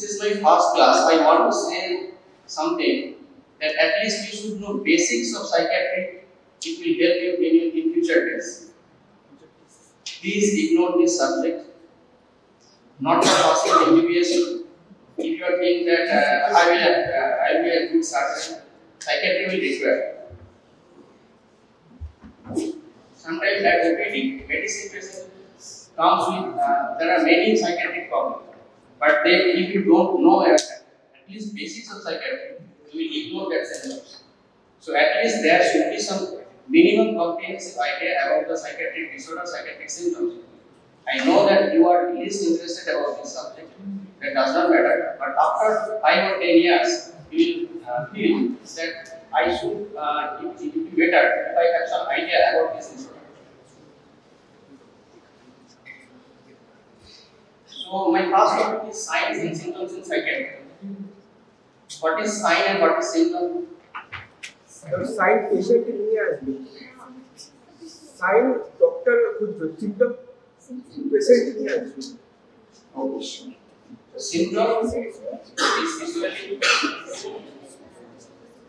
This is my first class. I want to say something that at least you should know basics of psychiatry. It will help you in future days. Please ignore this subject. Not for passing MBBS. If you are thinking that I will be a good surgeon, psychiatry will require. Sometimes at OPD, medicine patient comes with there are many psychiatric problems, but if you don't know at least basics of psychiatry, you will ignore that symptoms. So at least there should be some minimum comprehensive idea about the psychiatric disorder, psychiatric symptoms. I know that you are least interested about this subject. That does not matter. But after 5 or 10 years, you will feel that I should it would be better if I have some idea about this disorder. So my first topic is signs and symptoms in psychiatry. What is sign and what is symptom? The sign patient नहीं है इसमें. Sign doctor कुछ symptom patient नहीं है इसमें. Okay. The symptom is usually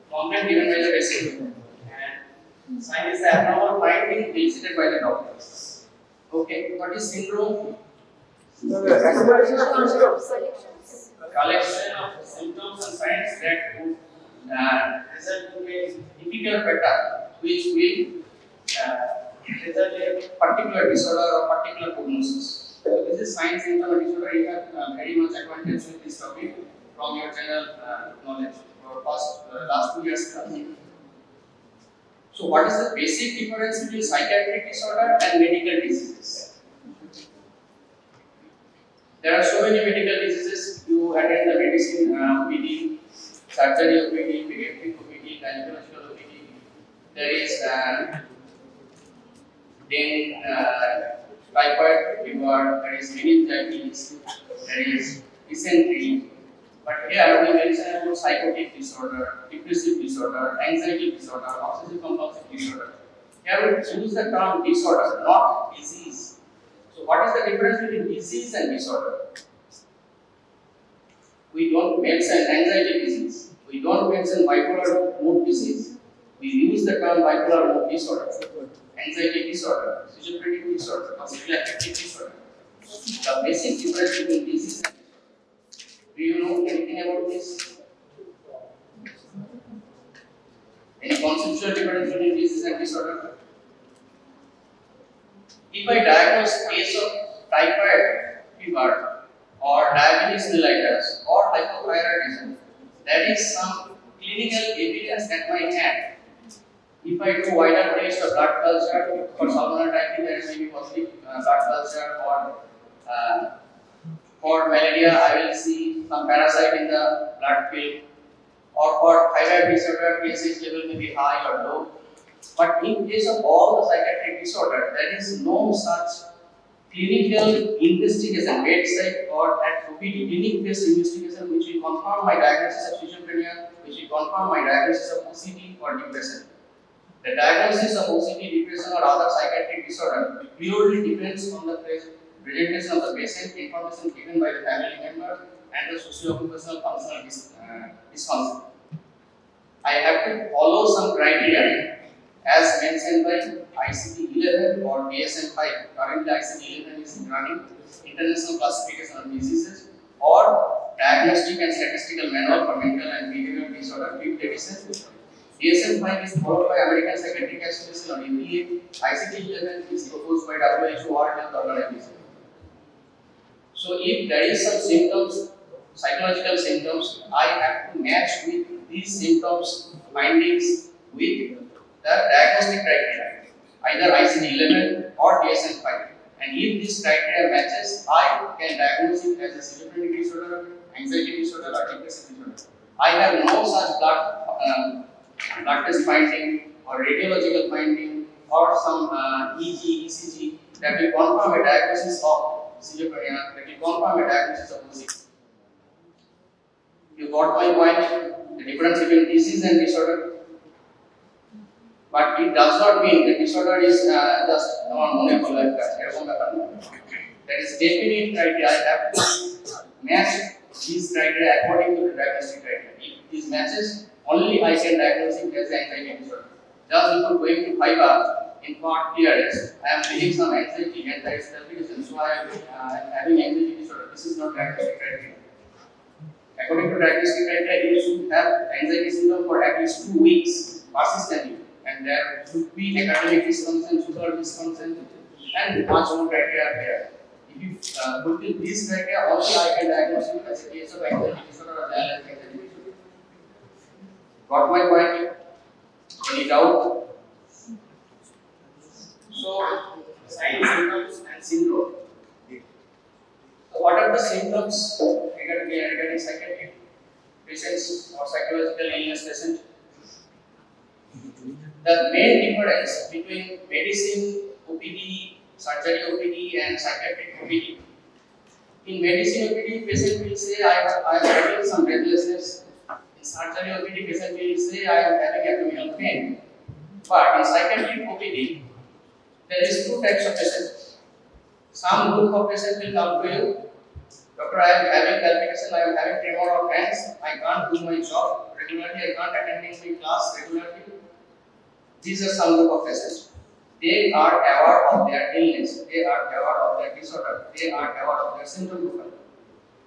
complaint given by the patient, and sign is the abnormal finding elicited by the doctor. Okay. What is syndrome? Accumulation of symptoms. Collection of symptoms and signs that would result in a typical pattern which will result in a particular disorder or particular prognosis. So this is sign, symptom, and disorder. You have very much acquaintance with this topic from your general knowledge or last 2 years. So what is the basic difference between psychiatric disorder and medical diseases? There are so many medical diseases. You attend the medicine OPD, surgery OPD, pediatric OPD, gynecological OPD. There is then typhoid fever, there is meningitis, there is dysentery. But here we mention about psychotic disorder, depressive disorder, anxiety disorder, obsessive compulsive disorder. Here we use the term disorder, not disease. So what is the difference between disease and disorder? We don't mention anxiety disease. We don't mention bipolar mood disease. We use the term bipolar mood disorder, anxiety disorder, schizophrenic disorder, or psychiatric disorder. The basic difference between disease and disorder. Do you know anything about this? Any conceptual difference between disease and disorder? If I diagnose case of typhoid fever or diabetes mellitus or hypothyroidism, there is some clinical evidence at my hand. If I do wider test of blood culture for salmonella typhi, there may be positive blood culture, or for malaria, I will see some parasite in the blood film, or for thyroid disorder, pH level may be high or low. But in case of all the psychiatric disorder, there is no such clinical investigation, bedside or at OPD, clinic-based investigation which will confirm my diagnosis of schizophrenia, which will confirm my diagnosis of OCD or depression. The diagnosis of OCD, depression or other psychiatric disorder purely depends on the presentation of the patient, information given by the family member, and the socio-occupational functional dysfunction. I have to follow some criteria as mentioned by ICD-11 or DSM-5. Currently ICD-11 is running, International Classification of Diseases, or Diagnostic and Statistical Manual for Mental and Behavioral Disorder, 5th edition. DSM-5 is followed by American Psychiatric Association or APA. ICD-11 is proposed by WHO World Health Organization. So if there is some symptoms, psychological symptoms, I have to match with these symptoms findings with the diagnostic criteria, either ICD-11 or DSM-5. And if this criteria matches, I can diagnose it as a schizophrenic disorder, anxiety disorder, or depressive disorder. I have no such blood test finding or radiological finding or some EG, ECG that will confirm a diagnosis of schizophrenia, that will confirm a diagnosis of OCD. You got my point? The difference between disease and disorder. But it does not mean the disorder is just non-monable like that. That is definite criteria. I have to match these criteria according to the diagnostic criteria. If these matches, only I can diagnose it as anxiety disorder. Just before going to FIBA in part clearance, I am feeling some anxiety and there is complication, so I am having anxiety disorder. This is not diagnostic criteria. According to diagnostic criteria, you should have anxiety syndrome for at least 2 weeks persistently, and there should be academic dysfunction, social dysfunction, and much more criteria are there. If you fulfill these criteria, only I can diagnose you as a case of anxiety disorder or generalized anxiety disorder. Got my point? Any doubt? So, signs, symptoms, and syndrome. So what are the symptoms regarding psychiatric patients or psychological illness patients? The main difference between medicine OPD, surgery OPD, and psychiatric OPD. In medicine OPD, patient will say I am having some restlessness. In surgery OPD, patient will say I am having abdominal pain. But in psychiatric OPD, there is two types of patients. Some group of patients will come to you. Doctor, I am having palpitation, I am having tremor of hands, I can't do my job regularly, I can't attend my class regularly. These are some group of patients. They are aware of their illness, they are aware of their disorder, they are aware of their symptom profile.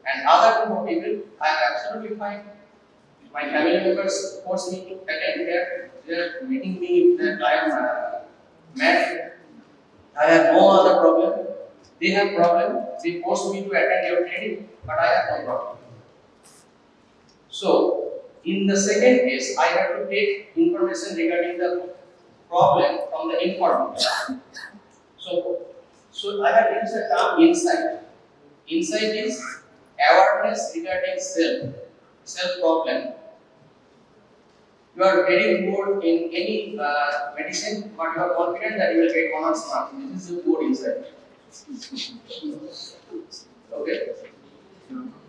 And other group of people, I am absolutely fine. My family members force me to attend they are making me that I am mad. I have no other problem. They have problem. They force me to attend your training, but I have no problem. So, in the second case, I have to take information regarding the problem from the informant. So I have used the term insight. Insight is awareness regarding self problem. You are very bored in any medicine, but you are confident that you will get honors mark. This is the board insight. Okay.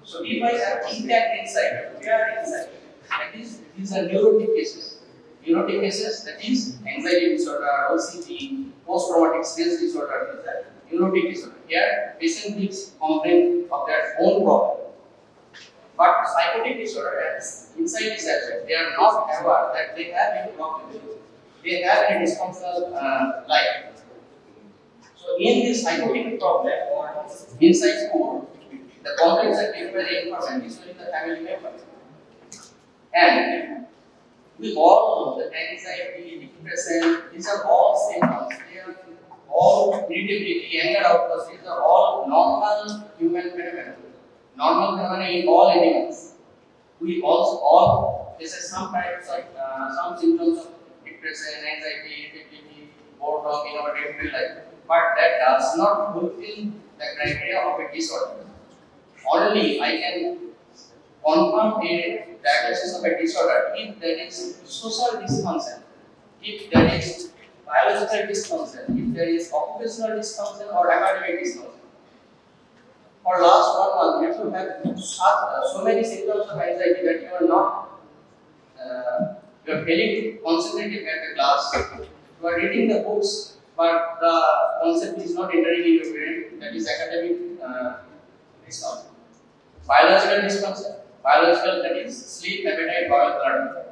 So if I have intact insight, clear insight, that is, these are neurotic cases. Neurotic cases, that is anxiety disorder, OCD, post-traumatic stress disorder, these are neurotic disorder. Here, patient gives complaint of their own problem. But psychotic disorder has insight is absent. They are not aware that they have any problem. They have a dysfunctional life. So in this psychotic problem or insight mode, the complaints are given by the informant, usually the family member. And we all know that anxiety, depression, these are all symptoms. They are all irritability, anger outbursts, these are all normal human phenomena. Normal phenomena in all animals. We also all faces some types of some symptoms of depression, anxiety, irritability, boredom in our day-to-day life. But that does not fulfill the criteria of a disorder. Only I can confirm a diagnosis of a disorder if there is social dysfunction, if there is biological dysfunction, if there is occupational dysfunction or academic dysfunction. For last 1 month, you have so many symptoms of anxiety that you are not, you are failing to concentrate at the class. You are reading the books, but the concept is not entering in your brain. That is academic dysfunction. Biological dysfunction. Biological, that is sleep, appetite, bowel, blood.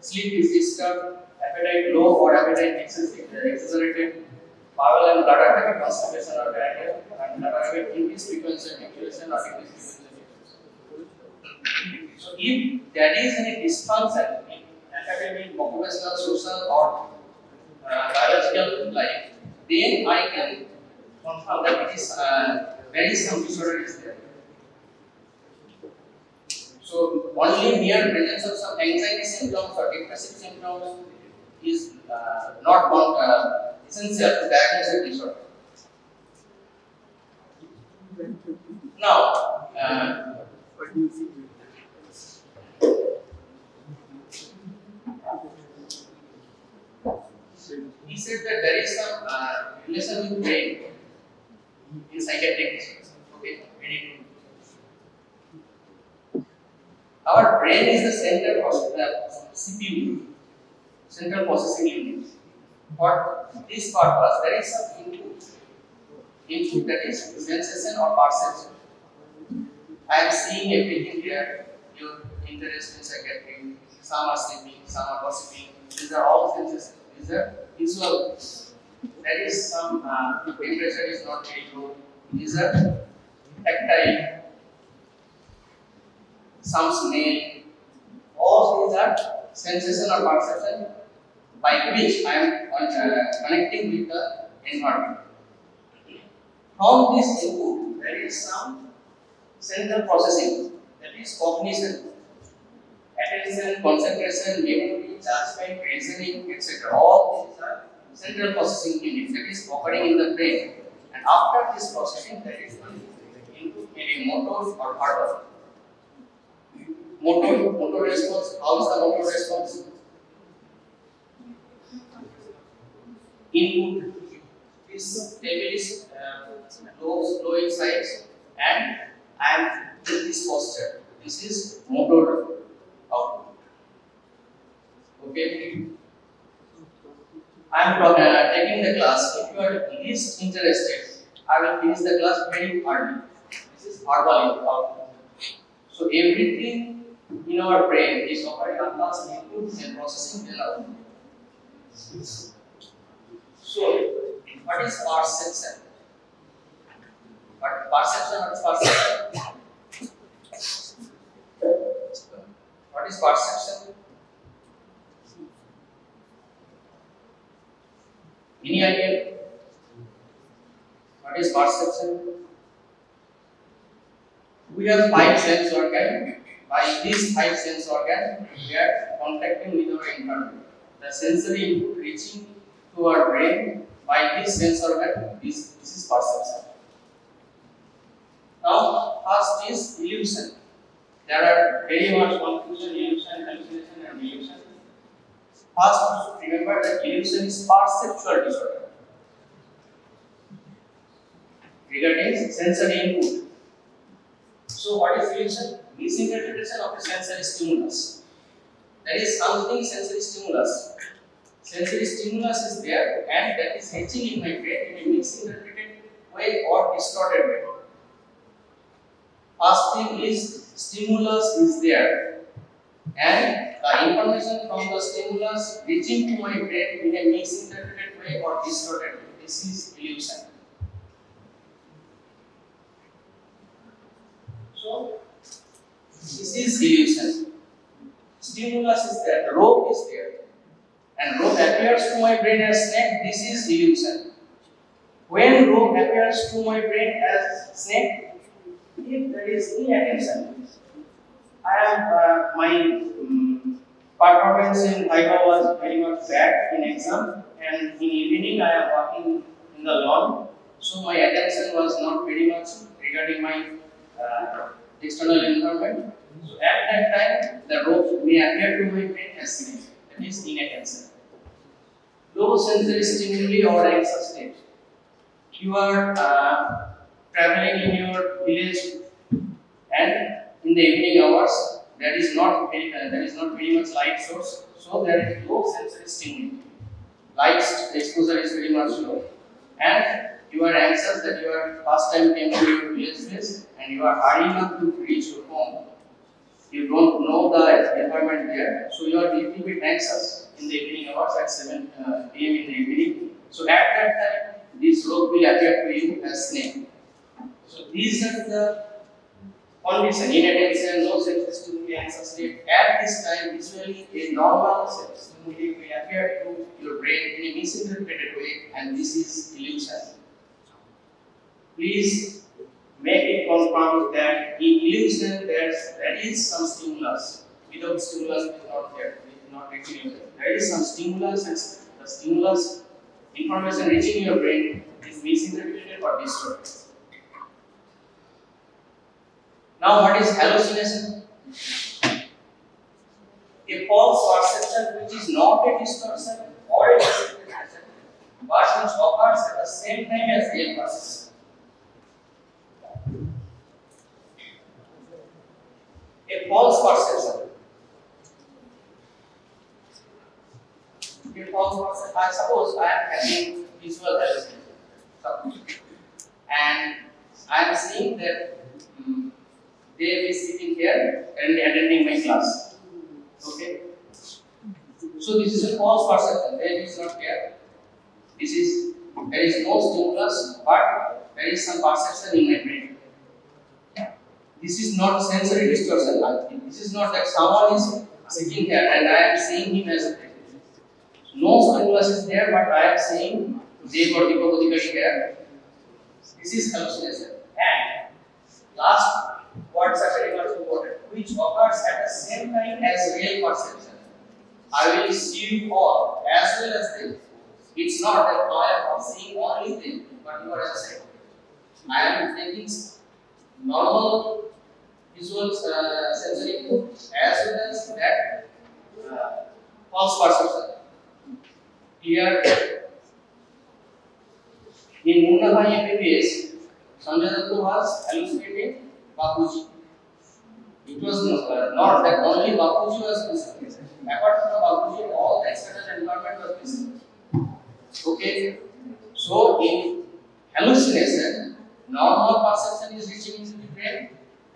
Sleep is disturbed, appetite low or appetite exaggerated. Bowel and bladder have constipation or diarrhea, and bladder have increased frequency of ejaculation or decreased frequency of ejaculation. So, if there is any dysfunction in academic, occupational, social, or biological life, then I can confirm that it is there is some disorder is there. So, only mere presence of some anxiety symptoms or depressive symptoms is not essential to diagnose a disorder. Now, he said that there is some relation with brain in psychiatric disorders. Okay, very good. Our brain is the center of CPU, central processing unit. For this purpose, there is some input that is sensation or perception. I am seeing everything here. Your interest in psychiatry, some are sleeping, some are gossiping. These are all senses. These are visual. There is some temperature is not very low. These are tactile, some smell. All these are sensation or perception by which I am connecting with the environment. From this input, there is some central processing, that is cognition, attention, concentration, memory, judgment, reasoning, etc. All these are central processing units that is occurring in the brain. And after this processing, there is one input, maybe motor or verbal. Motor response. How is the motor response? Input. This table is low in size, and I am in this posture. This is motor output. Okay. I am taking the class. If you are least interested, I will finish the class very early. This is verbal output. So everything in our brain is occurring at last input and processing then output. So, what is perception? What is perception? What is perception? Any idea? What is perception? We have 5 sense organs. By these 5 sense organs, we are contacting with our environment. The sensory input reaching to our brain by this sense organ, this is perception. Now, first is illusion. There are very much confusion, illusion, hallucination, and illusion. First, remember that illusion is perceptual disorder regarding sensory input. So, what is illusion? Misinterpretation of a sensory stimulus. There is something sensory stimulus. Sensory stimulus is there, and that is reaching in my brain in a misinterpreted way or distorted way. First thing is stimulus is there, and the information from the stimulus reaching to my brain in a misinterpreted way or distorted way. This is illusion. So, this is illusion. Stimulus is there, the rope is there, and rope appears to my brain as snake. This is illusion. When rope appears to my brain as snake, if there is inattention, I am my performance in Viva was very much bad in exam, and in evening I am walking in the lawn, so my attention was not very much regarding my external environment. So at that time, the rope may appear to my brain as snake. That is inattention. Low sensory stimuli or anxious state. You are traveling in your village, and in the evening hours, there is not very much light source, so there is low sensory stimuli. Light exposure is very much low, and you are anxious that you are first time came to your village place, and you are hurrying up to reach your home. You don't know the environment there, so you are a little bit anxious in the evening hours at 7 p.m. in the evening. So at that time, this rope will appear to you as snake. So these are the condition: inattention, no sensory stimuli, anxious state. At this time, visually a normal stimuli will appear to your brain in a misinterpreted way, and this is illusion. Please make it confirm that in illusion there is some stimulus. Without stimulus, it is not there. It is not reaching. There is some stimulus, and the stimulus information reaching your brain is misinterpreted or distorted. Now, what is hallucination? A false perception which is not a distortion or a misinterpretation, but which occurs at the same time as real perception. A false perception. A false perception. I suppose I am having visual hallucination, and I am seeing that they will be sitting here and attending my class. Okay. So this is a false perception. There is not here. There is no stimulus, but there is some perception in my brain. This is not sensory distortion. I think this is not that someone is sitting here and I am seeing him as a brain. No stimulus is there, but I am seeing Dev or Deepak Adhikari here. This is hallucination. And last, what Sakari was important, which occurs at the same time as real perception. I will see you all as well as them. It's not that I am seeing only them, but you are as a I am taking normal visual sensory input as well as that false perception. Here in Munna MBBS, Sanjay Datta was hallucinating Bapuji. It was not that only Bapuji was missing. Apart from Bapuji, all the external environment was missing. Okay, so in hallucination, normal perception is reaching into the brain.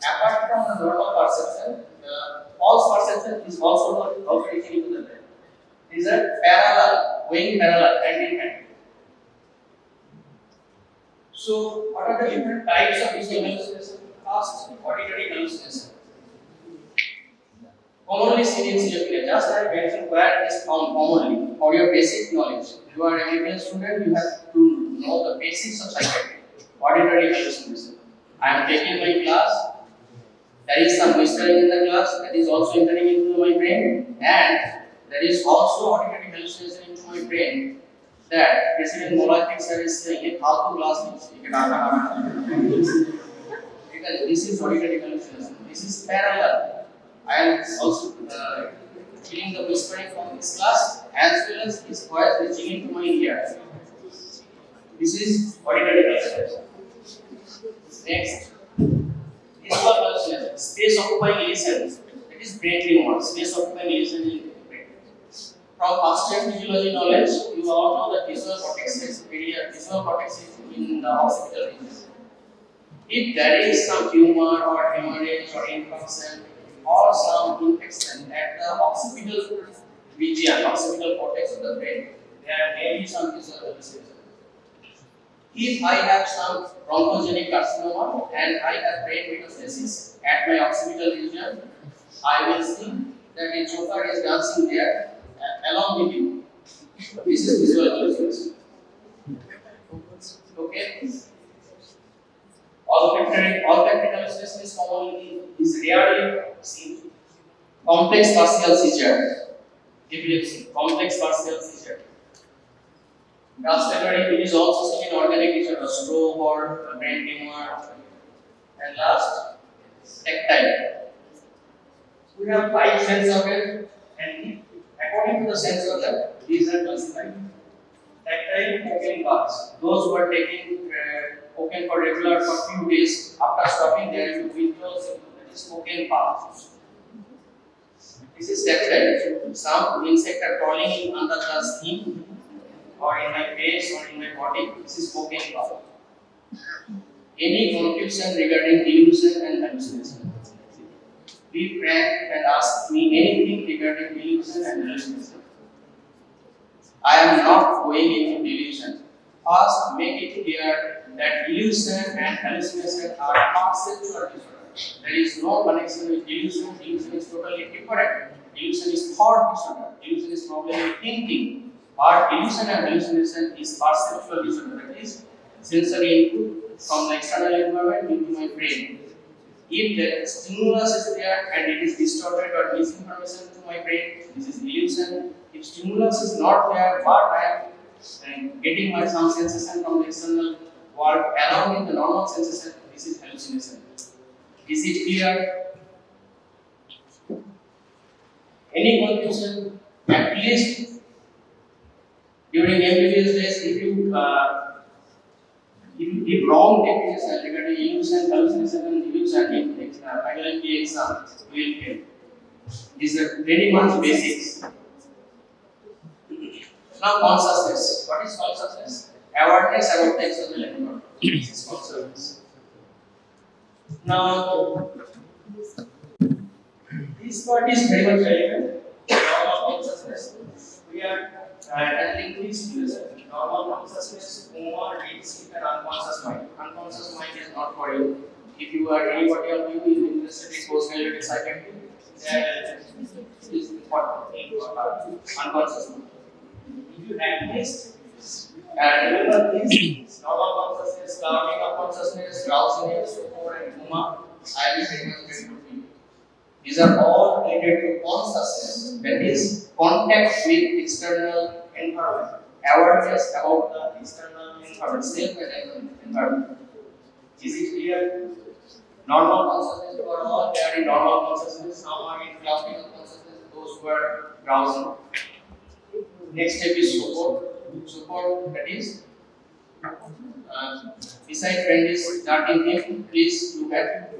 Apart from the normal perception, the false perception is also reaching into the brain. These are parallel, going parallel, hand in hand. So, what are the different types of visual hallucination? First, auditory hallucination. Commonly seen in schizophrenia, just I mentioned where it is found commonly. For your basic knowledge, you are a medical student, you have to know the basics of psychiatry. Auditory hallucination. I am taking my class, there is some whispering in the class that is also entering into my brain, and there is also auditory hallucination into my brain that President Molakik sir is saying, "Ye faltu class nahi, ye data hara." Because this is auditory hallucination. This is parallel. I am also feeling the whispering from this class as well as his voice reaching into my ear. This is auditory hallucination. Next, visual hallucination. Space occupying lesions. That is brain tumor. Space occupying lesion in the brain. From abstract physiology knowledge, you all know that visual cortex is in the occipital region. If there is some tumor or hemorrhage or infection or some infection at the occipital region, occipital cortex of the brain, there may be some visual hallucination. If I have some bronchogenic carcinoma and I have brain metastasis at my occipital region, I will see that a joker is dancing there along with you. This is visual hallucination. Okay. Olfactory hallucination is rarely seen. Complex partial seizure, epilepsy, complex partial seizure. Gustatory, it is also seen in organic disorder, stroke or brain tumor. And last, tactile. We have 5 sense organs, and according to the sense organ, these are classified. Tactile cocaine baths. Those who are taking cocaine for regular for few days, after stopping there, you withdrawal symptom, that is cocaine baths. This is tactile. Some insects are crawling in under the skin or in my face or in my body. This is cocaine bath. Any confusion regarding illusion and hallucination? Be frank and ask me anything regarding illusion and hallucination. I am not going into delusion. First, make it clear that illusion and hallucination are perceptual disorder. There is no connection with illusion. Illusion is totally different. Illusion is thought disorder. Illusion is probably thinking. But illusion and hallucination is perceptual disorder. That is sensory input from the external environment into my brain. If the stimulus is there and it is distorted or misinformation to my brain, this is illusion. If stimulus is not there, but I am getting my some sensation from the external world along with the normal sensation, this is hallucination. Is it clear? Any confusion? At least during MBBS days, if you give wrong definition regarding illusion, hallucination, and illusion in final MBA exam, you will fail. These are very much basics. Now consciousness. What is consciousness? Awareness about the external environment. This is consciousness. Now, This part is very much relevant. Normal consciousness. We are handling three situations: normal consciousness, coma, deep sleep, and unconscious mind. Unconscious mind is not for you. If you are anybody of you is interested in personality psychiatry, then is important thing for unconscious mind. If you have this, and remember this normal consciousness, clouding of consciousness, drowsiness, sopor, and coma, I will very much grateful to you. These are all related to consciousness, that is, contact with external environment, awareness about the external environment, self and environment. Is it clear? Normal consciousness, you are all there in normal consciousness, some are in clouding of consciousness, those who are drowsing. Next step is support. Support, that is, beside friend is starting him, please look at.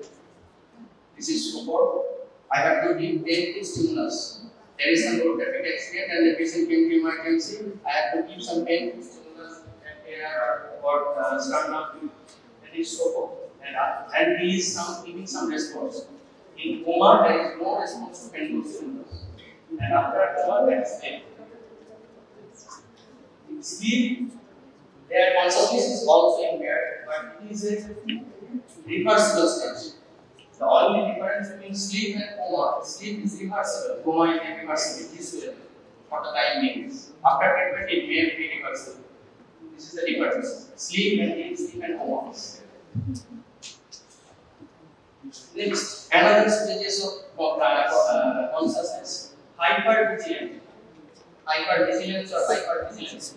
This is support. I have to give pain stimulus. There is some traffic accident and the patient came to emergency. I have to give some pain stimulus and air or stand up. That is support. And he is giving some response. In coma, there is no response to pain stimulus. And after coma, that is pain. In sleep, their consciousness is also impaired, but it is a reversible stage. The only difference between sleep and coma, sleep is reversible, coma is irreversible, this way for the time being. After treatment, it may be reversible. This is the difference. Sleep and deep sleep and coma. Next, another stages of consciousness, hypervigilance. Hypervigilance or hypervigilance.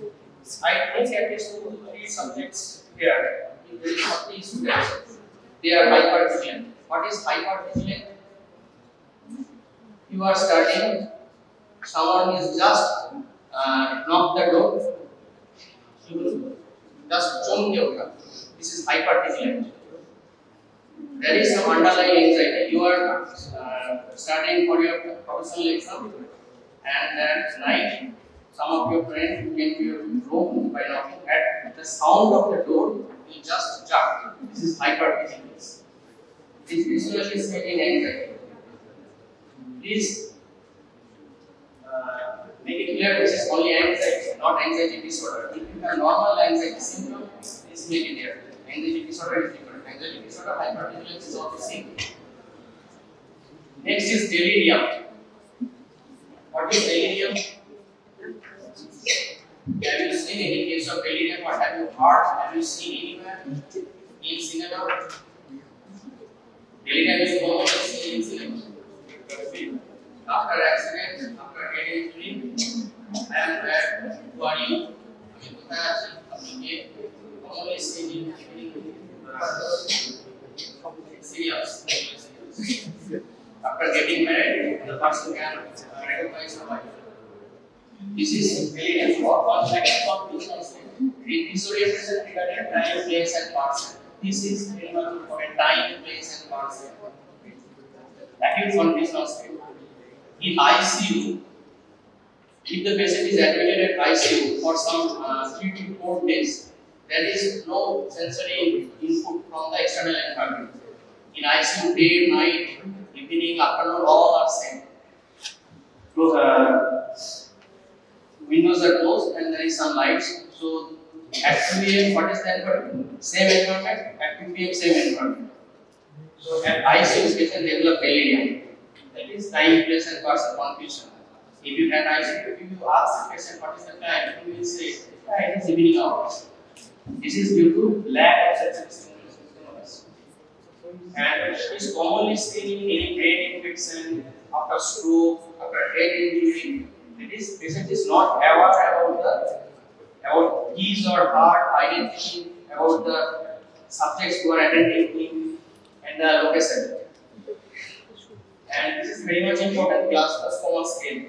I think at least 2 to 3 subjects here. If there is 40 students, they are hypervigilant. What is hypervigilant? You are studying, someone is just knocked the door, you will just jump your. This is hypervigilant. There is some underlying anxiety. You are studying for your professional exam, and at night, some of your friends came to your room by knocking at the sound of the door, you just jump. This is hypervigilance. This visually stating anxiety. Please make it clear this is only anxiety, not anxiety disorder. If you have normal anxiety symptom, please make it clear. Anxiety disorder is different. Anxiety disorder, hypervigilance is also same. Next is delirium. What is delirium? Have you seen any case of delirium or have you heard? Have you seen anywhere in cinema? Delirium is commonly seen in cinema. After accident, after head injury, I am bad. Who are you? Commonly seen in serious. After getting married, the person can recognize the wife. This is delirium or complex confusion state. Disorientation regarding time, place, and parts. This is very much important. Time, place, and parts. Acute confusion state. In ICU, if the patient is admitted at ICU for some 3 to 4 days, there is no sensory input from the external environment. In ICU, day, night, evening, afternoon, all are same. Windows are closed and there is some lights. So at 2 a.m., what is the environment? Same environment. At 2 p.m., same environment. So at ICU, patient develop delirium. That is time, place, and person confusion. If you had ICU, if you ask the patient what is the time, he will say, it is evening hours. This is due to lack of sensory stimulus. And it is commonly seen in any brain infection, after stroke, after head injury. That is, patient is not aware about his or her identity, about the subjects who are attending him, and the location. And this is very much important Glasgow scale.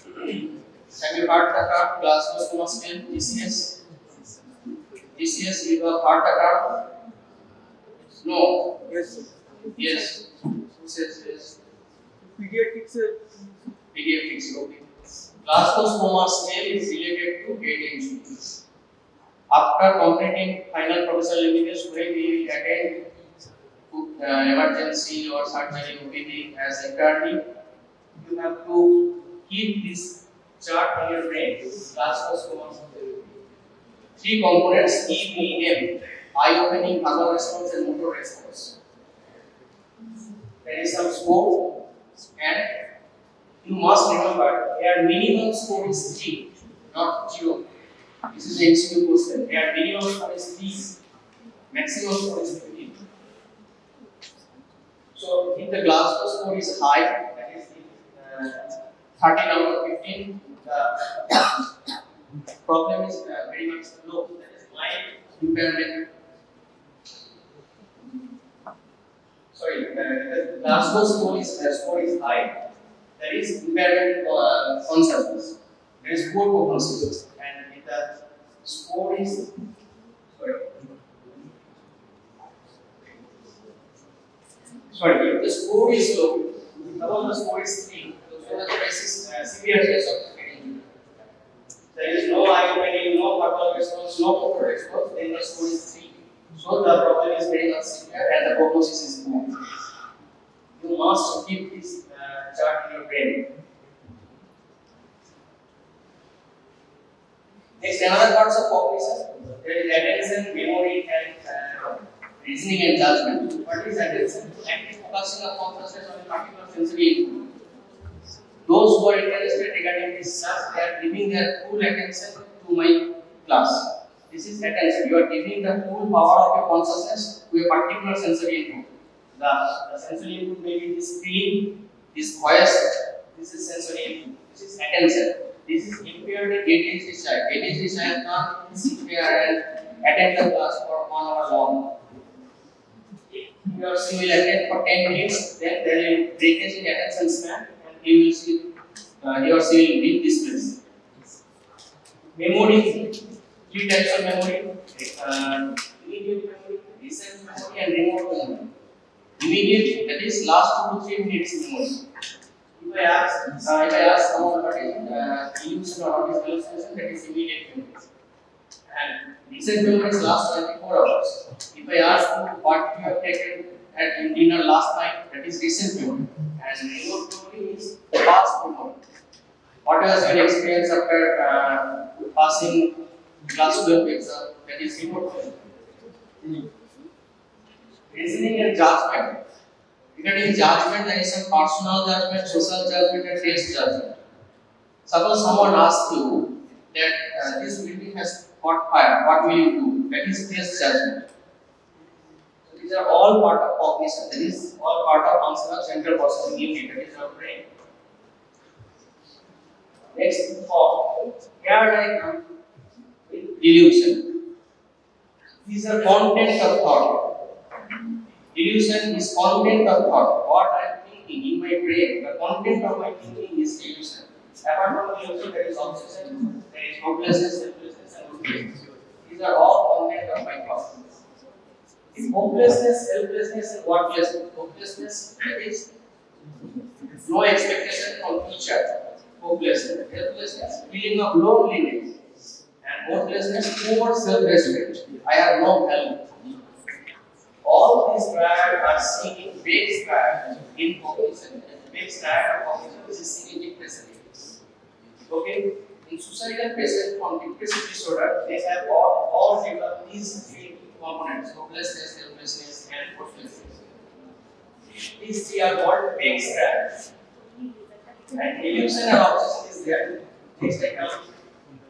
Have you heard the term Glasgow scale? GCS? GCS, you have heard the term? No. Yes. Yes. Yes. Pediatrics. Pediatrics, okay. Glasgow scale is related to head injury. After completing final professional examination, we will attend emergency or surgery OPD as internee. you have to keep this chart in your brain. Glasgow score. Three components EVM: eye opening, verbal response, and motor response. There is some score, and you must remember their minimum score is 3, not 0. This is the MCQ question. Their minimum score is 3, maximum score is 15. So if the Glasgow score is high, that is 13 out of 15, the problem is very much low. That is mind impairment. Sorry, the Glasgow score is high. That is impairment consciousness. There is poor prognosis, and if the score is if the score is low, suppose the score is 3, so the case is severe case of getting. There is no eye opening, no verbal response, no motor response, then the score is 3. So the problem is very much severe and the prognosis is poor. You must keep this chart in your brain. Next, another parts of cognition. There is attention, memory, and reasoning and judgment. What is attention? Active focusing of consciousness on a particular sensory input. Those who are interested regarding this class, they are giving their full attention to my class. This is attention. You are giving the full power of your consciousness to a particular sensory input. The sensory input may be this screen, this voice, this is sensory input. This is attention. This is impaired ADHD child. ADHD child can't sit here and attend the class for 1 hour long. If you are still attend for 10 minutes, then there will be breakage in attention span, and he or she will leave this place. Memory, 3 types of memory: immediate memory, recent memory, and remote memory. Immediate, that is last 2 to 3 minutes memory. If I ask someone what is illusion or what is hallucination, that is immediate memory. And recent memory is last 24 hours. If I ask you what you have taken at dinner last night, that is recent memory. And remote memory is past memory. What was your experience after passing class 12 exam? That is remote memory. Reasoning and judgment. Regarding judgment, there is some personal judgment, social judgment, and taste judgment. Suppose someone asks you that this building has caught fire, what will you do? That is taste judgment. So these are all part of cognition. That is all part of function of central processing unit. That is our brain. Next, thought. Here I come with delusion. These are content of thought. Delusion is content of thought. What I am thinking in my brain, the content of my thinking is delusion. Apart from delusion, there is obsession, there is hopelessness, helplessness, and hopelessness. These are all content of my thought. If hopelessness, helplessness, and worthlessness. Hopelessness, that is no expectation from future. Hopelessness, helplessness, feeling of loneliness, and hopelessness, poor self-respect. I have no value. All these triad are seen in base triad in cognition. Base triad of cognition is seen in depression. Okay? In suicidal patients from depressive disorder, they have all developed these 3 components: hopelessness, helplessness, and hopelessness. These 3 are called base triad. And delusion and obsession is there. Next I come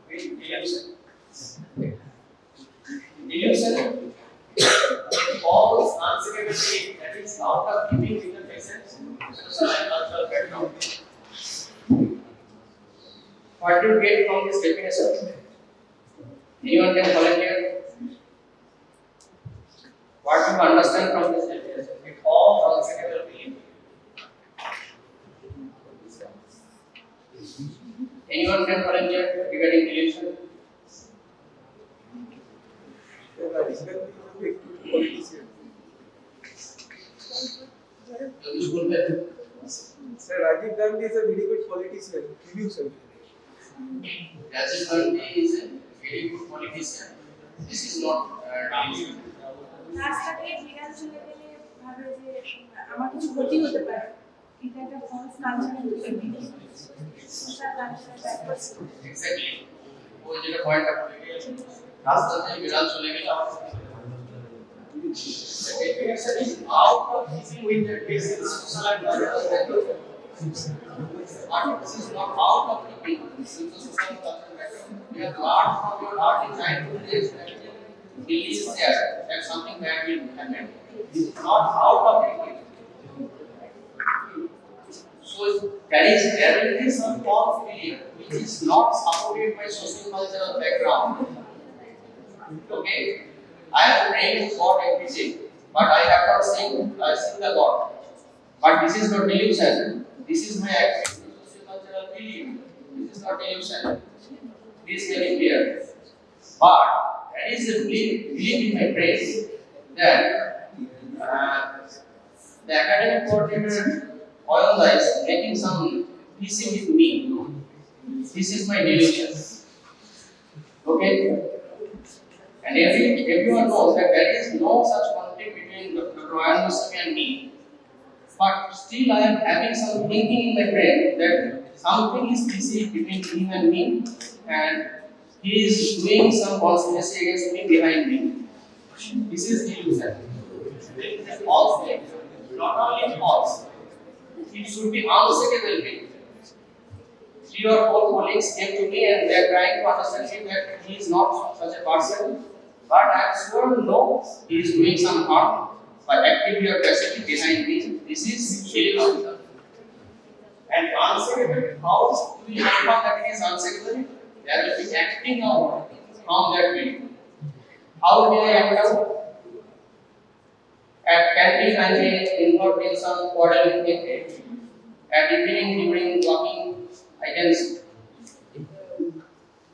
with delusion. Delusion falls uncertainty, that is out of keeping with the patient's social and cultural background. What do you get from this definition? Anyone can volunteer? What do you understand from this definition? It falls uncertainty. Anyone can volunteer regarding delusion? Sir, Rajiv Gandhi is a very good politician. Delusion. Rajiv Gandhi is a very good politician. This is not delusion. রাস্তাতে বিড়াল চলে গেলে ভাবে যে আমার কিছু ক্ষতি হতে পারে, এটা একটা false cultural belief social cultural backwards exactly ওই যেটা পয়েন্টটা বলে গিয়ে রাস্তা দিয়ে বিড়াল চলে গেলে আমার education is out of keeping with the basic social and cultural background. But this is not out of keeping with the social and cultural background. You have learned from your early childhood days that believes there that something bad will happen. This is not out of keeping. So there will be some false belief which is not supported by social cultural background. Okay, I am praying to God every day, but I have not seen the God. But this is not delusion. This is my actual social cultural belief. This is not delusion. Please get it clear. But there is a belief in my brain that the academic coordinator Oyonda is making some PC with me. This is my delusion. Okay? And everyone knows that there is no such conflict between Dr. Royan Mustafi and me. But still I am having some thinking in my brain that something is PC between him and me, and he is doing some conspiracy against me behind me. This is delusion. It is a false thing. Not only false, it should be unshakable thing. 3 or 4 colleagues came to me and they are trying to understand him that he is not such a person. But I am sure no, he is doing some harm by actively or passively behind me. This is delusion. And unshakable, how do we confirm that it is unshakable? There will be acting out from that belief. How do I act out? At canteen I may involved in some quarreling activity. At evening during walking I can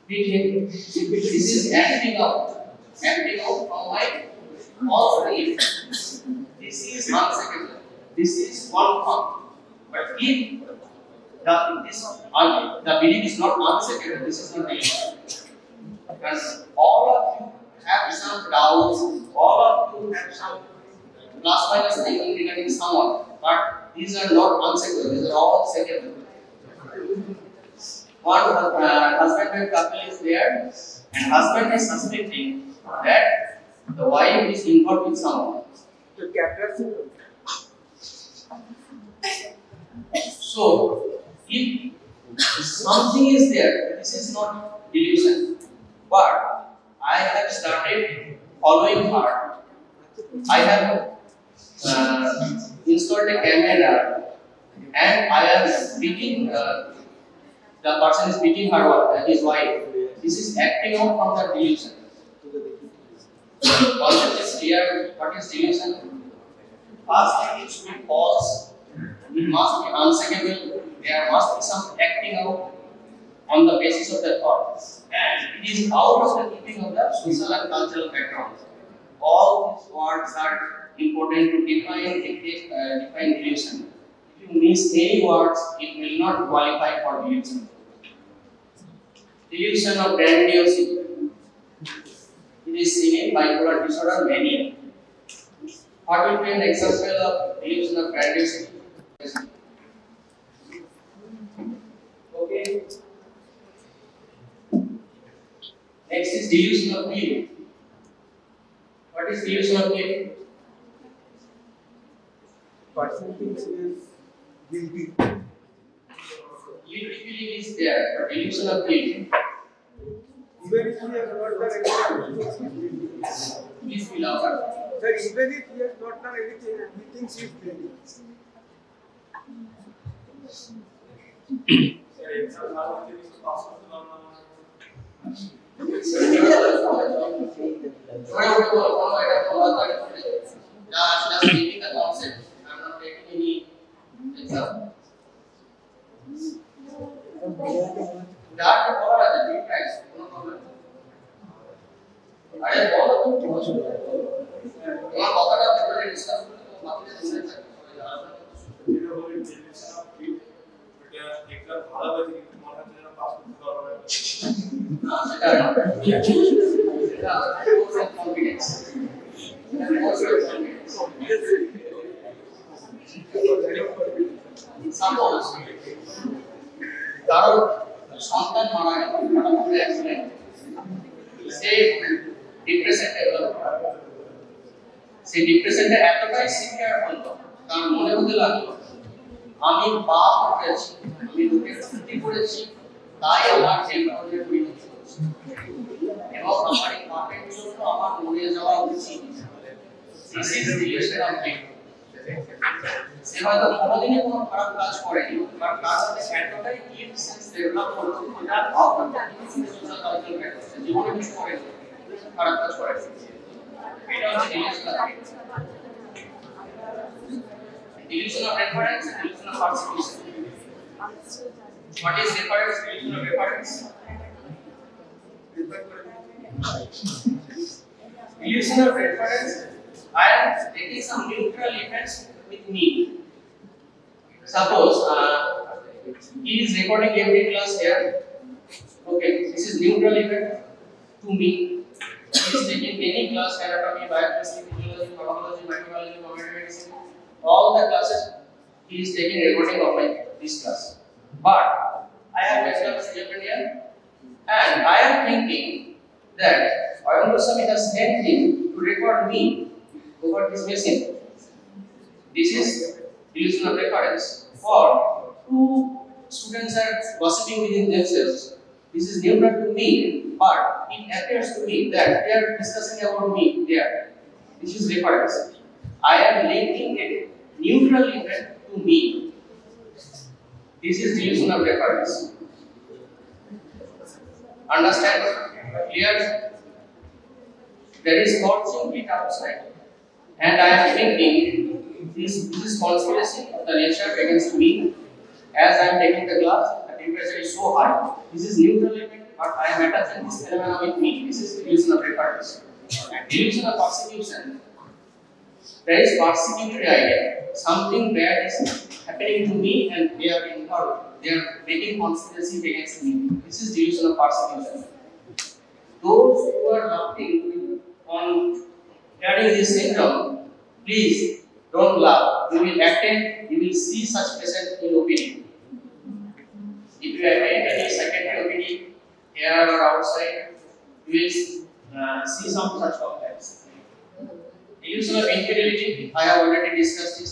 beat him. This is acting out from my false belief. This is unshakable. This is one form. But if the belief is not unshakable, this is not belief. And all of you have some doubts, all of you have some plus minus thinking regarding someone, but these are not unshakable, these are all shakable. One husband and couple is there, and husband is suspecting that the wife is involved with someone. तो कैप्टर syndrome. So, if something is there, this is not delusion. But I have started following her. I have installed a camera, and I am beating. The person is beating his wife. This is acting out from the delusion. Concept is clear. What is delusion? First thing, it should be false. It must be unshakable. There must be some acting out on the basis of the thought. And it is out of the keeping of the social and cultural background. All these words are important to define delusion. If you miss any words, it will not qualify for delusion. Delusion of grandiosity. It is seen in bipolar disorder mania. What will be an example of delusion of grandiosity? Okay. Next is delusion of guilt. What is delusion of guilt? Person thinks he is guilty. Guilty feeling is there, but delusion of guilt. Even if he has not done anything, he thinks he is guilty. Please be louder. Sir, even if he has not done anything, he thinks he is guilty. Just reading the concept. I am not taking any example. That বলা আছে ঠিক আছে কোনো problem আরে বলো তুমি কি বলছো তোমার কথাটা পুরো ডিসকাস করে তো মাথায় শুনে থাকবে সবাই যারা এটা বলি ডেফিনিশন অফ গিফট এটা একদম ভালো হয়েছে কিন্তু মনে হচ্ছে যেন পাস করতে পারবো না না সেটা সেটা কনফিডেন্স এটা কনফিডেন্স Suppose কারো সন্তান মারা গেল হঠাৎ করে অ্যাক্সিডেন্ট, সে ডিপ্রেশনে গেল, সে ডিপ্রেশনে এতটাই সিভিয়ার হলো তার মনে হতে লাগলো আমি পাপ করেছি, আমি লোকের ক্ষতি করেছি, তাই আমার এই ধরনের পরিণতি হচ্ছে এবং আমার এই পাপের জন্য আমার মরে যাওয়া উচিত। This is relation of faith. সে হয়তো কোনোদিনই কোনো খারাপ কাজ করেনি, বাট তার মধ্যে এতটাই ডিপ সেন্স ডেভেলপ হলো যেটা জীবনে কিছু করেনি, খারাপ কাজ করেনি। এটা হচ্ছে relation of faith. Delusion of reference and delusion of persecution. What is reference? Delusion of reference. Delusion of reference. I am taking some neutral events with me. Suppose he is recording every class here. Okay, this is neutral event to me. He is taking any class, anatomy, biochemistry, physiology, pharmacology, microbiology, comparative medicine. All the classes he is taking recording of this class. But I have extra children here, and I am thinking that Arun Goswami has sent him to record me over this machine. This is delusion of reference. Or two students are gossiping within themselves. This is neutral to me, but it appears to me that they are discussing about me there. This is reference. I am linking a neutral event to me. This is delusion of reference. Understand? Clear? There is scorching heat outside, and I am thinking this is conspiracy of the nature against me. As I am taking the glass, the temperature is so high. This is neutral event, but I am attaching this phenomena with me. This is delusion of reference. And delusion of persecution. There is persecutory idea. Something bad is happening to me and they are involved. They are making conspiracy against me. This is delusion of persecution. Those who are laughing on hearing this syndrome, please don't laugh. You will attend, you will see such patient in OPD. If you attend any psychiatric OPD, here or outside, you will see some such complaints. Delusion of infidelity, I have already discussed it.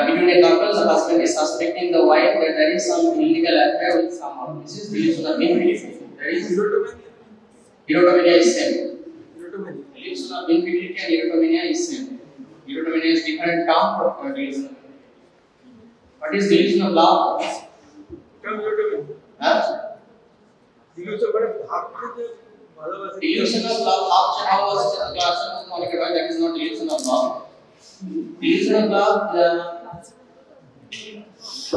Between a couple, the husband is suspecting the wife that there is some illegal affair with someone. This is delusion of infidelity. There is erotomania is same. Delusion of infidelity and erotomania is same. Erotomania is different term for delusion. What is delusion of love? Huh? Delusion of love, that is not delusion of love. Delusion of love,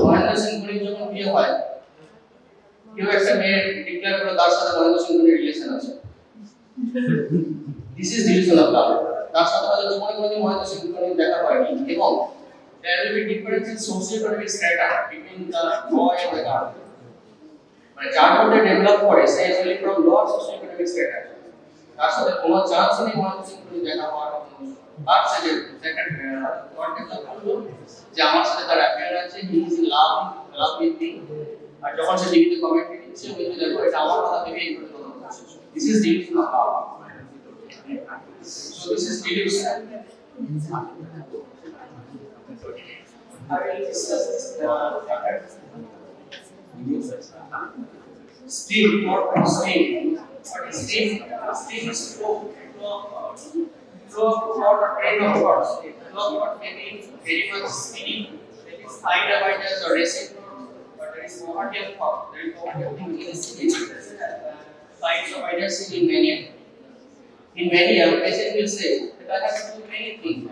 Mahendra Singh ধোনির যখন বিয়ে হয়, কেউ একটা মেয়ে declare করে তার সাথে মহেন্দ্র সিং ধোনির রিলেশন আছে। This is delusion of love. তার সাথে হয়তো জীবনে কোনোদিন মহেন্দ্র সিং ধোনির দেখা হয়নি এবং there will be difference in socio-economic strata between the boy and the girl. মানে যার মধ্যে ডেভেলপ করে সে actually from lower socioeconomic status, তার সাথে কোনো চান্স নেই মহেন্দ্র সিং ধোনি দেখা হওয়ার। আর সে যে সেকেন্ড যে আমার সাথে তার অ্যাফেয়ার আছে, he is in love with me, আর যখন সে টিভিতে কমেন্ট দিচ্ছে ওই যে দেখো এটা আমার কথা ভেবে এই করে কথা বলছে। This is dilution of love. So this is dilution. I will discuss this steam. What is steam? What is steam? Steam is flow for a train of thoughts. Flow for maybe very much speedy. There is high avoidance or racing, but there is poverty of thought. There is poverty of thinking. Signs of ideas in mania. In mania, patient will say that I have to do many things.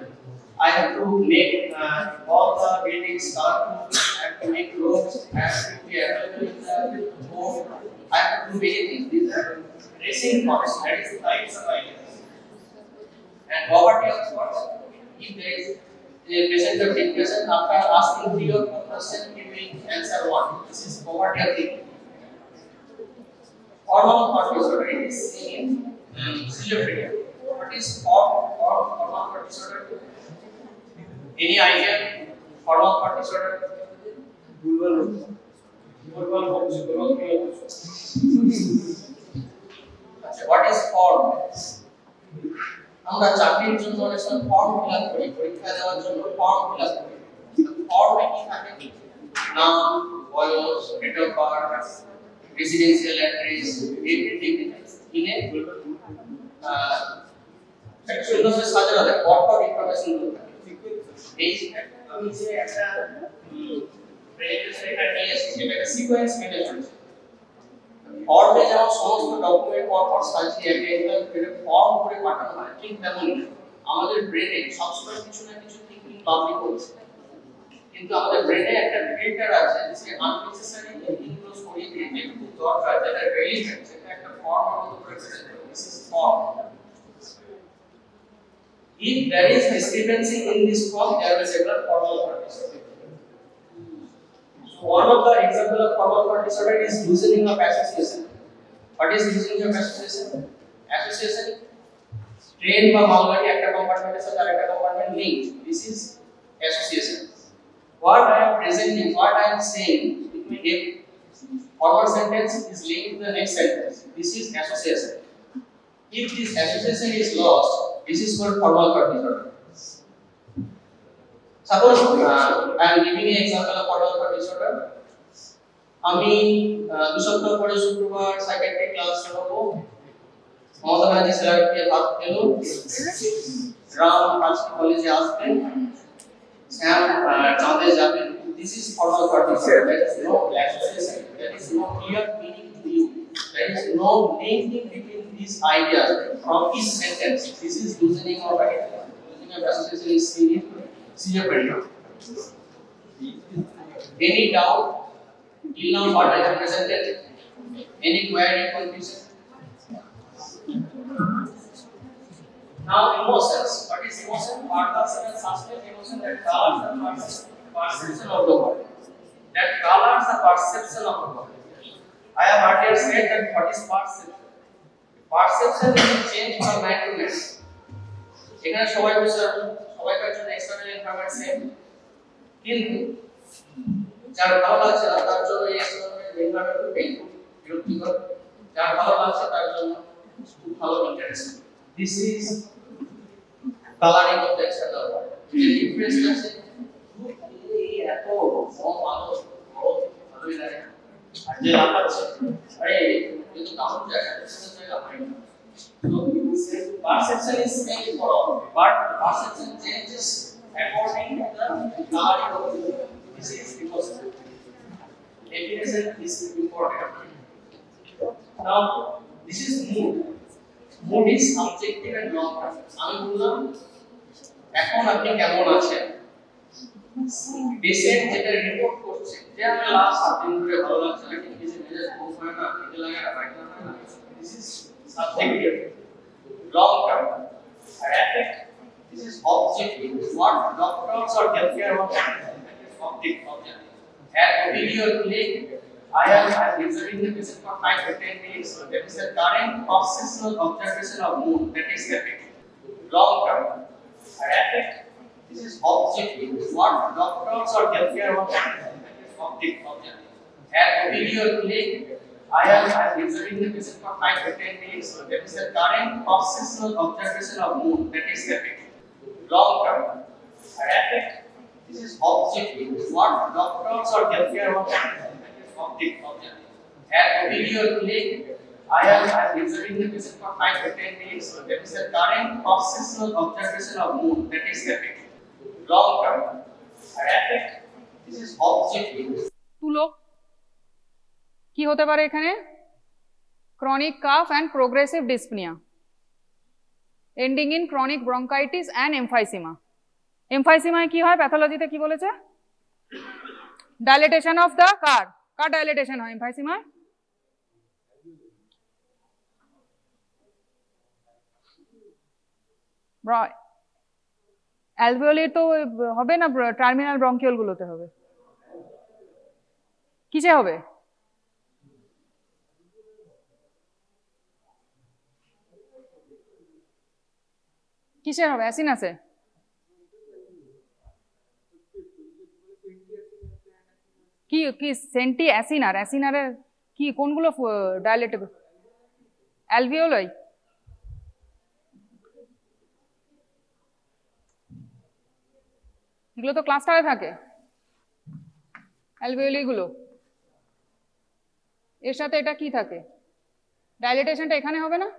I have to make all the buildings soundproof, I have to make roads, I have to be available in the home, I have to do many things. These are racing thoughts, that is the types of ideas. And poverty of thoughts, if there is a patient of depression, after asking 3 or 4 questions, he will answer one. This is poverty of thinking. Hormonal thought disorder, it is seen in schizophrenia. What is hormonal thought disorder? Any idea? formal thought disorder. ভুলভাল football বলছি football কি What is form? আমরা চাকরির জন্য অনেক সময় form fill up করি, পরীক্ষা দেওয়ার জন্য ফর্ম ফিল আপ করি। ফর্মে কি থাকে? নাম, বয়স, date of birth, residential address, everything in a সুন্দরভাবে সাজানো থাকে, পরপর ইনফরমেশন গুলো থাকে। এই আমি যে একটা প্রেজেন্টেশন এটা নিয়ে এসেছি, এটা একটা সিকোয়েন্স মেনে চলছে। ফর্মে যেমন সমস্ত ডকুমেন্ট পরপর সাজিয়ে একটা ফর্ম করে পাঠানো হয়, ঠিক তেমনই আমাদের ব্রেনে সবসময় কিছু না কিছু থিঙ্কিং পাবলিক হচ্ছে। কিন্তু আমাদের ব্রেনে একটা ফিল্টার আছে যে আননেসেসারি থিংগুলো সরিয়ে দিয়ে যেটুকু দরকার, যেটা রিলেভেন্ট, সেটা একটা ফর্মের মতো করে প্রেজেন্ট করে। This is form. If there is discrepancy in this form, there will be a formal thought disorder. So one of the example of formal thought disorder is loosening of association. What is loosening of association? Association, train বা মালগাড়ি একটা কম্পার্টমেন্টের সাথে আরেকটা compartment link, this is association. What I am presenting, what I am saying, if forward sentence is linked to the next sentence, this is association. If this association is lost, this is called formal thought disorder. Suppose I am giving an example of formal thought disorder. আমি 2 সপ্তাহ পরে শুক্রবার psychiatric class করব। মমতা ব্যানার্জি স্যালারিকে ভাত খেলো, রাম আজকে কলেজে আসবেন, শ্যাম চাঁদে যাবেন। This is formal thought disorder. There is no association, there is no clear meaning to you, there is no linking between these ideas from each sentence. This is loosening of identity. Loosening of association is seen in schizophrenia. Any doubt till now what I have presented? Any query, confusion? Now emotions. What is emotion? Perception and suspect emotion that colors the perception of the world. That colors the perception of the world. I have earlier said that what is perception? Perception is a change from man to man. এখানে সবাই বসে সবাইকার জন্য external environment same, কিন্তু যার ভালো লাগছে না তার জন্য এই এক্সটার্নাল এনভায়রনমেন্ট পেইনফুল, বিরক্তিকর। যার ভালো লাগছে তার জন্য খুব ভালো interesting. This is colouring of the external world. যে ডিফারেন্স আছে, এই এত কম আলো বড় ভালোই লাগে, আর যে লাফাচ্ছে আরে কিন্তু কাউন্ট জায়গা জায়গা হয় না। So perception is same for all, but perception changes according to the coloring of the world. This is emotion. Definition is important. Now, this is mood. Mood is subjective and long term. আমি বললাম এখন আপনি কেমন আছেন, patient যেটা report করছে যে আমার লাস্ট 7 দিন ধরে ভালো লাগছে না, কিন্তু কিছু মেজাজ খুব হয় না, খিদে লাগে না, পায়খানা হয় না। This is subjective. Long term. And affect, this is objective. What doctors or healthcare workers objective. At OPD or clinic, I am observing the patient for 5 to 10 minutes. That is the current obsessional observation of mood. That is affect. Long term. And affect, this is objective. What doctors or healthcare workers objective. At OPD or clinic, I am observing the patient for 5 to 10 minutes. That is the current obsessional observation of mood. That is affect. Long term. And affect, this is objective. What doctors or healthcare workers objective. At OPD or clinic, I am observing the patient for 5 to 10 minutes. That is the current obsessional observation of mood. That is affect. Long term. And affect, this is objective. তুলো কি হতে পারে এখানে? Chronic cough and progressive dyspnoea ending in chronic bronchitis and emphysema. এমফাইসিমায় কি হয়? প্যাথোলজিতে কি বলেছে? ডাইলেটেশন অফ দ্য কার ডাইলেটেশন হয় এমফাইসিমায়? অ্যালভিওলির তো হবে না, টার্মিনাল ব্রঙ্কিওল গুলোতে হবে। কিসে হবে? কিসের হবে? অ্যাসিনাসে? কি কি সেন্টি অ্যাসিনারের কি কোনগুলো ডায়ালেটেবল? অ্যালভিওলাই। এগুলো তো ক্লাস্টারে থাকে, অ্যালভিওলি গুলো। এর সাথে এটা কি থাকে? ডাইলেটেশনটা এখানে হবে না?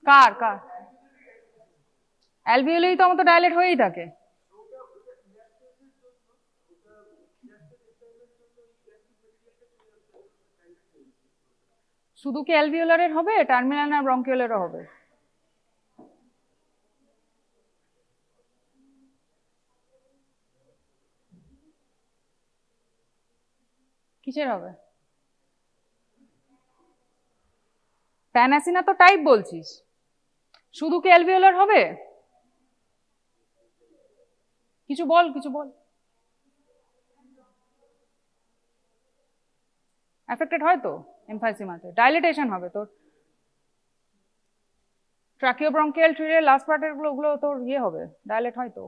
কার কার অ্যালভিওলি তো আমার তো ডাইলেট হয়েই থাকে। শুধু কি অ্যালভিওলারের হবে, টার্মিনাল না ব্রঙ্কিওলেরও হবে? কিসের হবে? প্যানাসিনা তো টাইপ বলছিস, শুধু কি অ্যালভিওলার হবে? কিছু বল, কিছু বল। অ্যাফেক্টেড হয় তো এমফাইসিমাতে, ডাইলেটেশন হবে তোর। ট্রাকিওব্রঙ্কিয়াল ট্রির লাস্ট পার্টের ওগুলো তোর ইয়ে হবে, ডাইলেট হয় তো।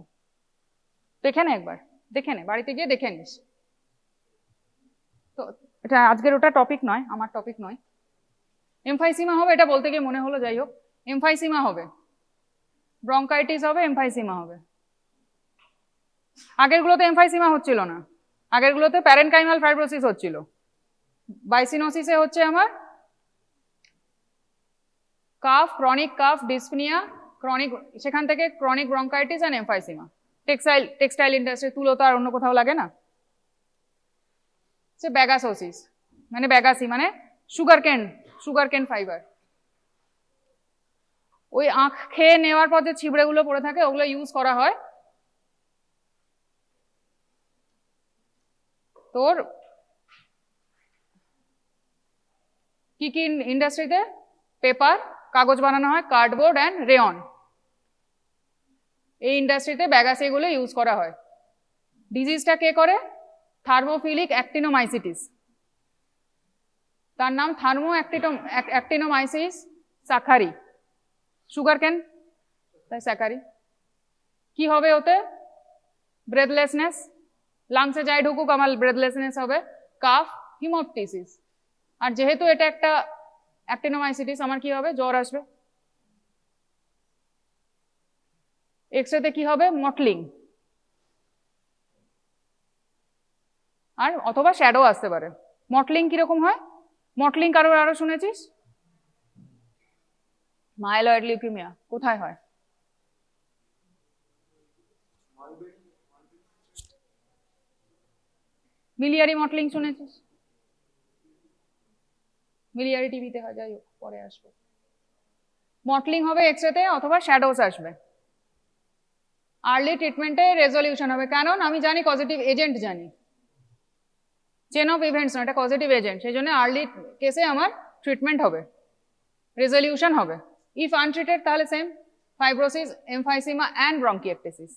দেখে নে একবার, দেখে নে, বাড়িতে গিয়ে দেখে নিস। তো এটা আজকের ওটা টপিক নয়, আমার টপিক নয়। এমফাইসিমা হবে, এটা বলতে গিয়ে মনে হলো, যাই হোক, এমফাইসিমা হবে, ব্রঙ্কাইটিস হবে, এমফাইসিমা হবে। আগেরগুলোতে এমফাইসিমা হচ্ছিল না, আগেরগুলোতে প্যারেনকাইমাল ফাইব্রোসিস হচ্ছিল। বাইসিনোসিসে হচ্ছে আমার calf, chronic calf dyspnoea, chronic, সেখান থেকে chronic bronchitis and emphysema. Textile industry, তুলো তো আর অন্য কোথাও লাগে না। সে ব্যাগাসোসিস, মানে ব্যাগাসি মানে সুগার কেন ফাইবার। ওই আখ খেয়ে নেওয়ার পর যে ছিবড়েগুলো পড়ে থাকে ওগুলো ইউজ করা হয় তোর কি কি ইন্ডাস্ট্রিতে? পেপার, কাগজ বানানো হয়, কার্ডবোর্ড অ্যান্ড রেয়ন, এই ইন্ডাস্ট্রিতে ব্যাগাসিগুলো ইউজ করা হয়। ডিজিজটা কে করে? থার্মোফিলিক অ্যাক্টিনোমাইসিটিস, তার নাম অ্যাক্টিনোমাইসিস সাখারি। সুগার কেন তাই স্যাকারি। কি হবে ওতে? ব্রেথলেসনেস, লাংসে যাই ঢুকুক আমার ব্রেথলেসনেস হবে। কাফ, হিমোপটিসিস। আর যেহেতু এটা একটা অ্যাক্টিনোমাইসিটিস, আমার কি হবে? জ্বর আসবে। এক্সরেতে কি হবে? মটলিং, আর অথবা শ্যাডো আসতে পারে। মটলিং কিরকম হয়? মটলিং কারোর আরো শুনেছিস? মাইলয়েড লিউকেমিয়া কোথায় হয়? মিলিয়ারি মটলিং শুনেছিস? মিলিয়ারি টিভিতে হয়, যাই হোক পরে আসবে। মটলিং হবে এক্সরেতে, অথবা শ্যাডোস আসবে। আর্লি ট্রিটমেন্টে রেজলিউশন হবে, কারণ আমি জানি পজিটিভ এজেন্ট, জানি চেন অফ ইভেন্টস না, এটা পজিটিভ এজেন্ট, সেই জন্য আর্লি কেসে আমার ট্রিটমেন্ট হবে, রেজলিউশন হবে। ইফ আনট্রিটেড তাহলে same fibrosis, emphysema and bronchiectasis.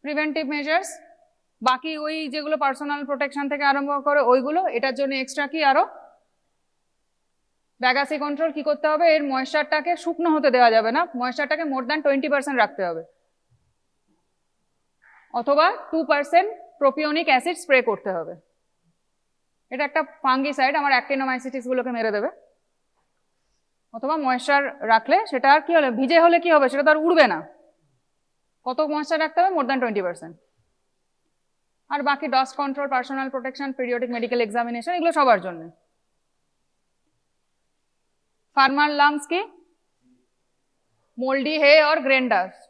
Preventive measures, বাকি ওই যেগুলো পার্সোনাল প্রোটেকশন থেকে আরম্ভ করে ওইগুলো, এটার জন্য এক্সট্রা কি আরো ব্যাগাসি কন্ট্রোল কি করতে হবে? এর ময়েশ্চারটাকে শুকনো হতে দেওয়া যাবে না, ময়েশ্চারটাকে মোর দ্যান 20% রাখতে হবে, অথবা 2% প্রোপিওনিক অ্যাসিড স্প্রে করতে হবে। এটা একটা ফাঙ্গিসাইড, আমার অ্যাক্টিনোমাইসিটিস গুলোকে মেরে দেবে। অথবা ময়েশ্চার রাখলে সেটা আর কি হলে, ভিজে হলে কি হবে? সেটা তো আর উড়বে না। কত ময়েশ্চার রাখতে হবে? More than 20%। আর বাকি dust control, personal protection, periodic medical examination, এগুলো সবার জন্য। ফার্মার লাংস কি? মোল্ডি হে আর গ্রেন ডাস্ট।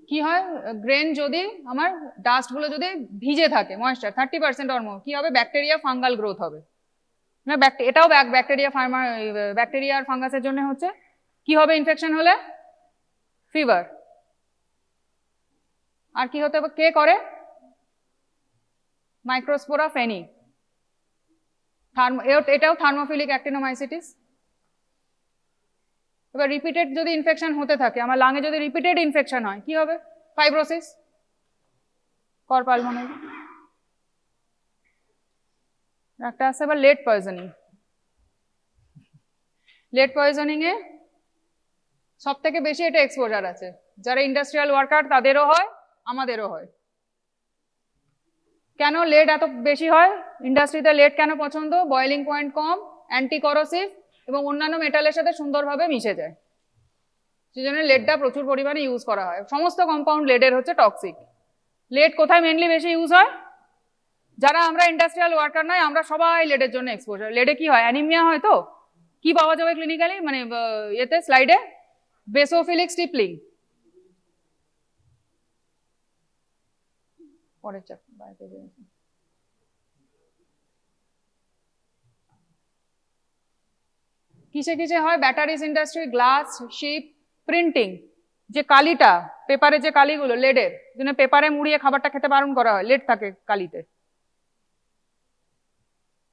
কি হয়? গ্রেন যদি আমার ডাস্ট গুলো যদি ভিজে থাকে, ময়েশ্চার 30% অর মোর, কি হবে? ব্যাকটেরিয়া, ফাঙ্গাল গ্রোথ হবে না। এটাও ব্যাকটেরিয়া আর ফাঙ্গাসের জন্য হচ্ছে। কি হবে ইনফেকশন হলে? ফিভার। আর কি হতে হবে? কে করে? মাইক্রোস্পোরা ফেনি। এটাও থার্মোফিলিক অ্যাক্টিনোমাইসিটিস। এবার রিপিটেড যদি ইনফেকশন হতে থাকে, আমার লাঙে যদি রিপিটেড ইনফেকশন হয়, কি হবে? ফাইব্রোসিস, কর পালমোনারি। একটা আছে আবার লেড পয়জনিং। লেড পয়জনিং এ সব থেকে বেশি এটা এক্সপোজার আছে, যারা ইন্ডাস্ট্রিয়াল ওয়ার্কার তাদেরও হয়, আমাদেরও হয়। কেন লেড এত বেশি হয় ইন্ডাস্ট্রিতে? লেড কেন পছন্দ? বয়েলিং পয়েন্ট কম, অ্যান্টি করোসিভ এবং অন্যান্য মেটালের সাথে সুন্দরভাবে মিশে যায়, সেই জন্য লেডটা প্রচুর পরিমাণে ইউজ করা হয়। সমস্ত কম্পাউন্ড লেডের হচ্ছে টক্সিক। লেড কোথায় মেনলি বেশি ইউজ হয়? যারা আমরা ইন্ডাস্ট্রিয়াল ওয়ার্কার নয়, আমরা সবাই লেডের জন্য এক্সপোজার। লেডে কি হয়? অ্যানিমিয়া হয়। তো কি পাওয়া যাবে ক্লিনিক্যালি, মানে এতে স্লাইডে? Basophilic stippling. পরের চ্যাপ্টার কিসে কিসে হয়? Batteries industry, glass, ship, printing. যে কালিটা পেপারে, যে কালিগুলো লেডের জন্য, পেপারে মুড়িয়ে খাবারটা খেতে বারণ করা হয়, লেড থাকে কালিতে।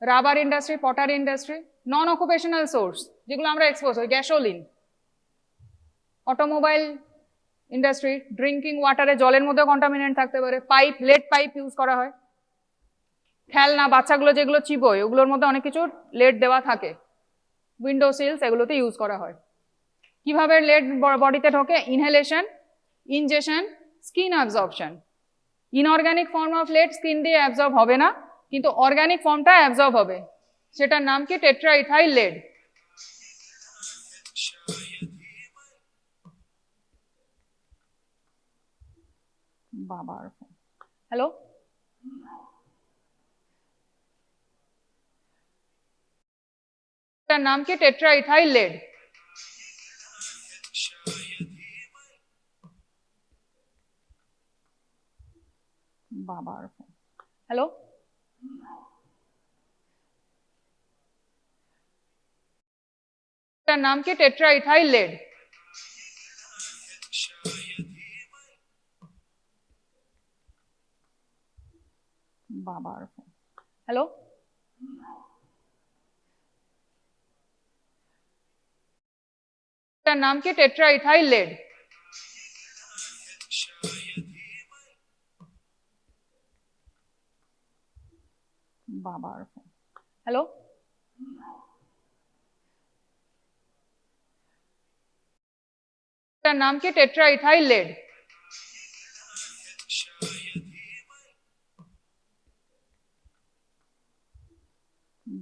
Rubber industry, pottery industry. Non occupational source যেগুলো আমরা এক্সপোজ হই, গ্যাসোলিন। অটোমোবাইল ইন্ডাস্ট্রি, ড্রিঙ্কিং ওয়াটারে জলের মধ্যে কন্টামিনেন্ট থাকতে পারে। পাইপ, লেড পাইপ ইউজ করা হয়। খেলনা বাচ্চাগুলো যেগুলো চিবোয়, ওগুলোর মধ্যে অনেক কিছু লেড দেওয়া থাকে। উইন্ডো সিলস, এগুলোতে ইউজ করা হয়। কিভাবে লেড বডিতে ঢোকে? Inhalation, injection, skin absorption. Inorganic form of lead skin দিয়ে অ্যাবজর্ব হবে না, কিন্তু অর্গানিক ফর্মটা অ্যাবজর্ব হবে। সেটার নাম কি? টেট্রাইথাইল লেড। বাবার হ্যালো, এটার নাম কি? টেট্রাইথাইল লেড। বাবার হ্যালো, এটার নাম কি? টেট্রাইথাইল লেড। বাবার হ্যালো, এটার নাম কি? টেট্রাইথাইল লেড। বাবার হ্যালো, এটার নাম কি? টেট্রাইথাইল লেড।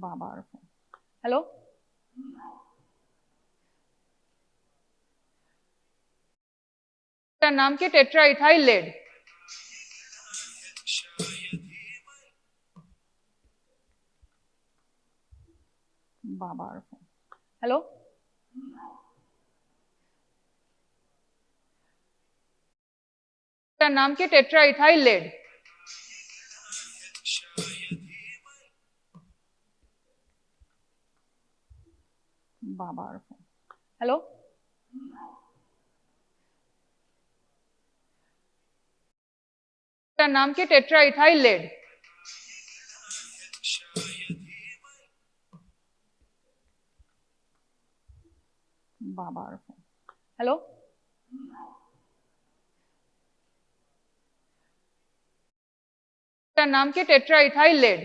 বাবার হ্যালো, এটার নাম কি? টেট্রাইথাইল লেড। বাবার হ্যালো, এটার নাম কি? টেট্রাইথাইল লেড। বাবার হ্যালো, এটার নাম কি? টেট্রাইথাইল লেড। বাবার হ্যালো, এটার নাম কি? টেট্রাইথাইল লেড।